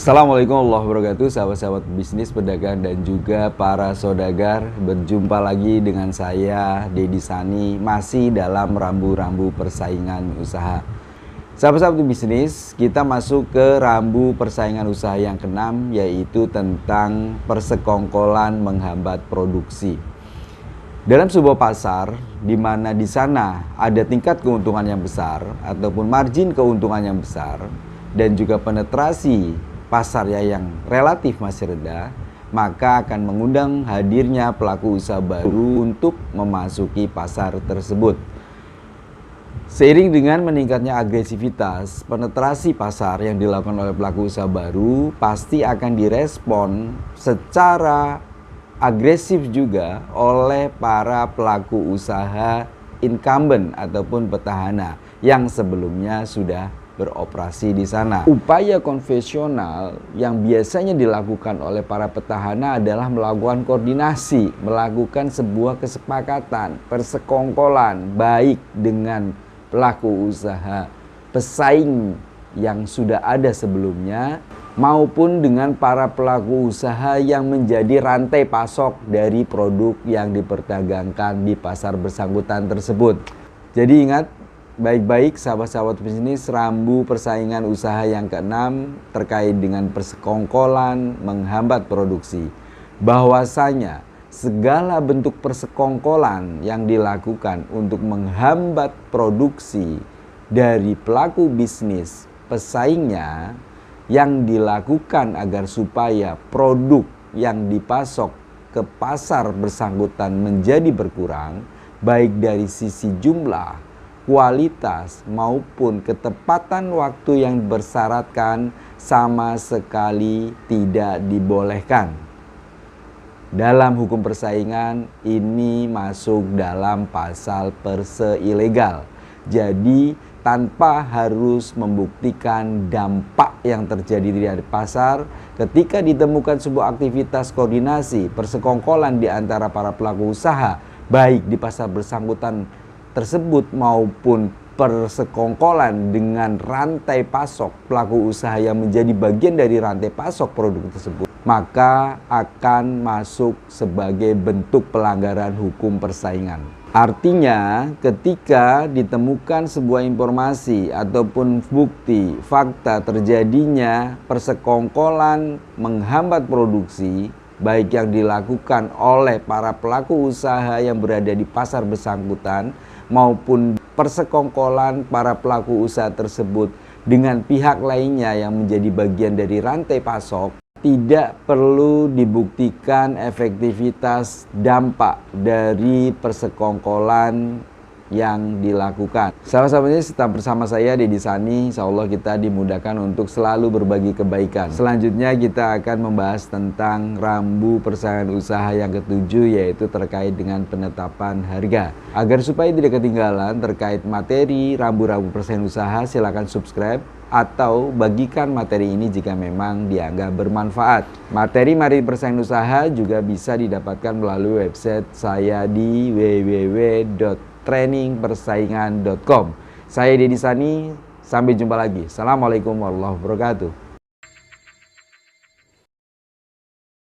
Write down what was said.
Assalamualaikum warahmatullahi wabarakatuh, sahabat-sahabat bisnis, pedagang, dan juga para saudagar. Berjumpa lagi dengan saya, Dedi Sani, masih dalam rambu-rambu persaingan usaha. Sahabat-sahabat bisnis, kita masuk ke rambu persaingan usaha yang keenam, yaitu tentang persekongkolan menghambat produksi. Dalam sebuah pasar, di mana di sana ada tingkat keuntungan yang besar, ataupun margin keuntungan yang besar, dan juga penetrasi pasar yang relatif masih rendah, maka akan mengundang hadirnya pelaku usaha baru untuk memasuki pasar tersebut. Seiring dengan meningkatnya agresivitas penetrasi pasar yang dilakukan oleh pelaku usaha baru, pasti akan direspon secara agresif juga oleh para pelaku usaha incumbent ataupun petahana yang sebelumnya sudah beroperasi di sana. Upaya konvensional yang biasanya dilakukan oleh para petahana adalah melakukan koordinasi, melakukan sebuah kesepakatan, persekongkolan baik dengan pelaku usaha pesaing yang sudah ada sebelumnya maupun dengan para pelaku usaha yang menjadi rantai pasok dari produk yang diperdagangkan di pasar bersangkutan tersebut. Jadi ingat baik-baik sahabat-sahabat bisnis, rambu persaingan usaha yang keenam terkait dengan persekongkolan menghambat produksi. Bahwasanya segala bentuk persekongkolan yang dilakukan untuk menghambat produksi dari pelaku bisnis pesaingnya yang dilakukan agar supaya produk yang dipasok ke pasar bersangkutan menjadi berkurang, baik dari sisi jumlah, kualitas maupun ketepatan waktu yang bersyaratkan, sama sekali tidak dibolehkan. Dalam hukum persaingan ini masuk dalam pasal perse ilegal. Jadi tanpa harus membuktikan dampak yang terjadi di pasar, ketika ditemukan sebuah aktivitas koordinasi persekongkolan di antara para pelaku usaha baik di pasar bersangkutan tersebut maupun persekongkolan dengan rantai pasok pelaku usaha yang menjadi bagian dari rantai pasok produk tersebut, maka akan masuk sebagai bentuk pelanggaran hukum persaingan. Artinya ketika ditemukan sebuah informasi ataupun bukti fakta terjadinya persekongkolan menghambat produksi baik yang dilakukan oleh para pelaku usaha yang berada di pasar bersangkutan maupun persekongkolan para pelaku usaha tersebut dengan pihak lainnya yang menjadi bagian dari rantai pasok, tidak perlu dibuktikan efektivitas dampak dari persekongkolan yang dilakukan. Sahabat-sahabatnya, tetap bersama saya Dedi Sani. Insya Allah kita dimudahkan untuk selalu berbagi kebaikan. Selanjutnya kita akan membahas tentang rambu persaingan usaha yang ketujuh, yaitu terkait dengan penetapan harga. Agar supaya tidak ketinggalan terkait materi rambu-rambu persaingan usaha, silakan subscribe atau bagikan materi ini jika memang dianggap bermanfaat. Materi persaingan usaha juga bisa didapatkan melalui website saya di www.trainingpersaingan.com. Saya Dedi Sani, sampai jumpa lagi. Assalamualaikum warahmatullahi wabarakatuh.